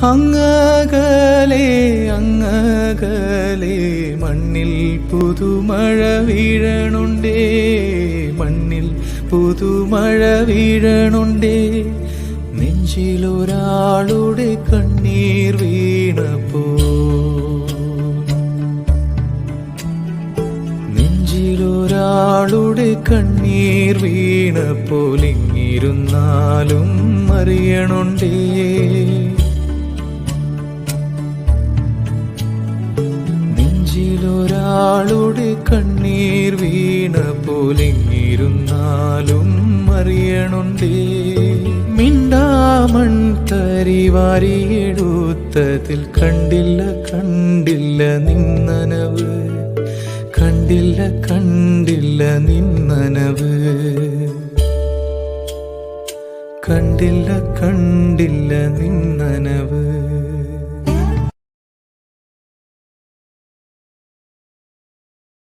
അങ്ങകലെ അങ്ങകലെ മണ്ണിൽ പുതുമഴ വീഴണുണ്ടേ, മണ്ണിൽ പുതുമഴ വീഴണുണ്ടേ. നെഞ്ചിലൊരാളുടെ കണ്ണീർ വീണപ്പോ, നെഞ്ചിലൊരാളുടെ കണ്ണീർ വീണപ്പോൾ ഇങ്ങിരുന്നാലും അറിയണുണ്ടേ. നെഞ്ചിലൊരാളുടെ കണ്ണീർ വീണപ്പോൾ ഇങ്ങിരുന്നാലും അറിയണുണ്ടേ. മിണ്ടാമൺ തരിവാരിയെടുത്തതിൽ കണ്ടില്ല കണ്ടില്ല നിന്നനവ്, കണ്ടില്ല കണ്ടില്ല നിന്നനവ്, കണ്ടില്ല കണ്ടില്ല നിന്നനവ്.